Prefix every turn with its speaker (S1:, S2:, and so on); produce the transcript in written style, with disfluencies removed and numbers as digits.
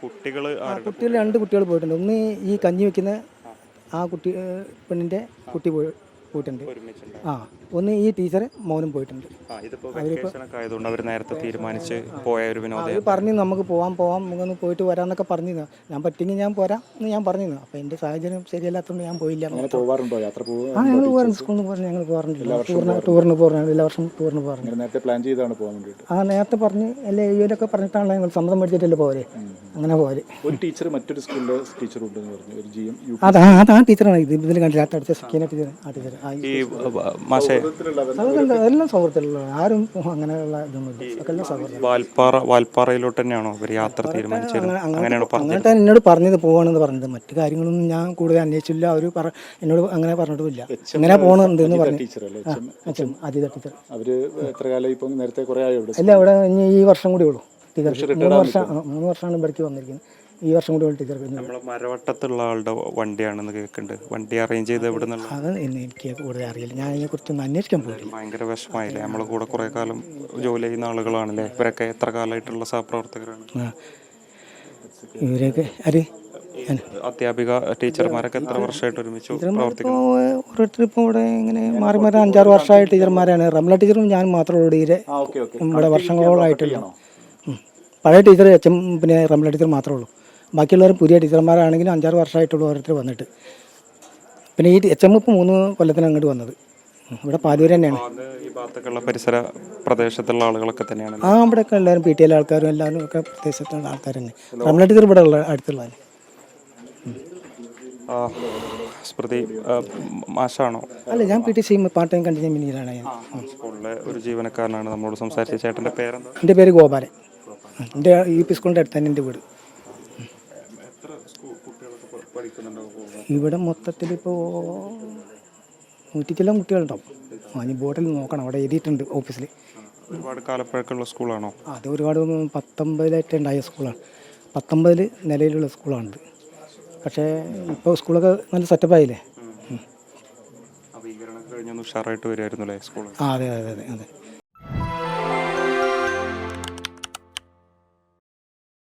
S1: കുട്ടികൾ
S2: കുട്ടികൾ 2 കുട്ടികൾ പോയിട്ടുണ്ട്. ഒന്ന് ഈ കഞ്ഞി വെക്കുന്ന ആ കുട്ടി പെണ്ണിൻ്റെ കുട്ടി പോയിട്ടുണ്ട്. ആ ഒന്ന് ഈ ടീച്ചർ മോനും പോയിട്ടുണ്ട്.
S1: ഇതിപ്പോൾ വെക്കേഷനൊക്കെ ആയതുകൊണ്ട് അവർ നേരത്തെ തീരുമാനിച്ച് പോയ ഒരു
S2: അവർ പറഞ്ഞു നമുക്ക് പോവാം നമുക്കൊന്ന് പോയിട്ട് വരാമെന്നൊക്കെ പറഞ്ഞിരുന്നു. ഞാൻ പറ്റിയെങ്കിൽ ഞാൻ പോരാം എന്ന് ഞാൻ പറഞ്ഞിരുന്നു. അപ്പോൾ എൻ്റെ സാഹചര്യം ശരിയല്ലാത്തതുകൊണ്ട് ഞാൻ പോയില്ല.
S3: പോകാറുണ്ടോ യാത്ര?
S2: ഞങ്ങൾ പോകാറുണ്ട്. സ്കൂളിൽ നിന്ന് പറഞ്ഞ് ഞങ്ങൾ പോകാറുണ്ട്. ടൂറിന് പോകാറുണ്ട്. എല്ലാ വർഷവും ടൂറിന് പോകാറുണ്ട്.
S3: നേരത്തെ പ്ലാൻ ചെയ്താണ് പോകാൻ വേണ്ടിയിട്ട്.
S2: നേരത്തെ പറഞ്ഞ് അല്ലെ ഇവരൊക്കെ പറഞ്ഞിട്ടാണല്ലോ ഞങ്ങൾ സമ്മതം മേടിച്ചിട്ടല്ലേ പോരെ. അങ്ങനെ പോരെ.
S3: ഒരു ടീച്ചർ മറ്റൊരു സ്കൂളിലെ ടീച്ചറുണ്ടെന്ന് പറഞ്ഞു. ഒരു GM
S2: ആ ടീച്ചറാണ് ഇതിൽ കണ്ടില്ല. അടുത്ത സക്കീന ടീച്ചർ. ആ ടീച്ചർ എല്ലാം സൗഹൃദത്തിലുള്ള ആരും അങ്ങനെയുള്ള ഇതൊന്നുമില്ല. എല്ലാം സൗഹൃദം.
S1: വാൽപ്പാറയിലോട്ട് തന്നെയാണോ അവർ യാത്ര തീരുമാനിച്ചത്?
S2: അങ്ങനത്തെ എന്നോട് പറഞ്ഞത് പോവാണെന്ന് പറഞ്ഞത്. മറ്റു കാര്യങ്ങളൊന്നും ഞാൻ കൂടുതൽ അന്വേഷിച്ചില്ല. അവർ എന്നോട് അങ്ങനെ പറഞ്ഞിട്ടുമില്ല. ഇങ്ങനെ പോകണമെന്ന് പറഞ്ഞു. അതീത ടീച്ചർ.
S3: അവര് എത്ര കാലം ഇപ്പം നേരത്തെ കുറേ ആയോ?
S2: അല്ല ഇവിടെ ഇനി ഈ വർഷം കൂടി ഉള്ളൂ. ടീച്ചർ 3 വർഷമാണ് ഇവിടേക്ക് വന്നിരിക്കുന്നത്. ഈ വർഷം കൂടി ടീച്ചർ
S1: നമ്മൾ മരവട്ടത്തുള്ള ആളുടെ വണ്ടിയാണെന്ന് കേൾക്കുന്നുണ്ട്. വണ്ടി അറേഞ്ച് ചെയ്ത് എവിടെ നിന്നുള്ള?
S2: അത് എനിക്ക് കൂടുതൽ അറിയില്ല. ഞാൻ അതിനെക്കുറിച്ചൊന്നും അന്വേഷിക്കാൻ പോയില്ല.
S1: ഭയങ്കര വിഷമമായില്ലേ? നമ്മളെ കൂടെ കുറേ കാലം ജോലി ചെയ്യുന്ന ആളുകളാണല്ലേ ഇവരൊക്കെ? എത്ര കാലമായിട്ടുള്ള സഹപ്രവർത്തകരാണ്
S2: ഇവരൊക്കെ? ആര്?
S1: അധ്യാപിക ടീച്ചർമാരൊക്കെ എത്ര വർഷമായിട്ട് ഒരുമിച്ച് പ്രവർത്തിക്കുന്നു?
S2: ഓരോരുത്തർ ഇപ്പോൾ ഇവിടെ ഇങ്ങനെ മാറി 5-6 വർഷമായ ടീച്ചർമാരാണ്. റംല ടീച്ചറും ഞാൻ മാത്രമേ ഉള്ളൂ ഇവിടെ വർഷങ്ങളോളായിട്ടുള്ളൂ. പഴയ ടീച്ചർ പിന്നെ റംല ടീച്ചർ മാത്രമേ ഉള്ളൂ. ബാക്കിയുള്ളവർ പുതിയ ടീച്ചർമാരാണെങ്കിലും 5-6 വർഷമായിട്ടുള്ളൂ ഓരോരുത്തർ വന്നിട്ട്. പിന്നെ ഈ HM ഇപ്പോൾ 3 കൊല്ലത്തിന് അങ്ങോട്ട് വന്നത്. ഇവിടെ പാലൂർ തന്നെയാണ്.
S1: ഈ ഭാഗത്തൊക്കെയുള്ള പരിസര പ്രദേശത്തുള്ള ആളുകളൊക്കെ തന്നെയാണ്.
S2: ഇവിടെയൊക്കെ എല്ലാവരും PTL ആൾക്കാരും എല്ലാവരും ഒക്കെ പ്രദേശത്തുള്ള ആൾക്കാർ തന്നെ. റംല ടീച്ചർ ഇവിടെ ഉള്ള അടുത്തുള്ള
S1: സ്മൃതി മാഷാണോ?
S2: അല്ല, ഞാൻ PTC പാർട്ട് ടൈം കണ്ടിന്യൂ മിനിയിലാണ്. ഞാൻ
S1: സ്കൂളിലെ ഒരു ജീവനക്കാരനാണ് നമ്മളോട് സംസാരിച്ച. ചേട്ടൻ്റെ പേരെന്താ?
S2: എൻ്റെ പേര് ഗോപാലൻ. എൻ്റെ UP സ്കൂളിൻ്റെ അടുത്ത് തന്നെ എൻ്റെ വീട്. ഇവിടെ മൊത്തത്തിൽ ഇപ്പോൾ 100 ചില കുട്ടികളുണ്ടാവും. ഇനി ബോർഡിൽ നോക്കണം. അവിടെ എഴുതിയിട്ടുണ്ട് ഓഫീസിൽ.
S1: ഒരുപാട് കാലപ്പഴക്കമുള്ള സ്കൂളാണോ?
S2: അത് ഒരുപാട് 19 ഉണ്ടായ സ്കൂളാണ്. 19 നിലയിലുള്ള സ്കൂളാണിത്. പക്ഷേ ഇപ്പോൾ സ്കൂളൊക്കെ നല്ല സെറ്റപ്പായില്ലേ.
S1: ഉഷാറായിട്ട് വരുമായിരുന്നു അല്ലേ സ്കൂൾ?
S2: അതെ അതെ അതെ അതെ.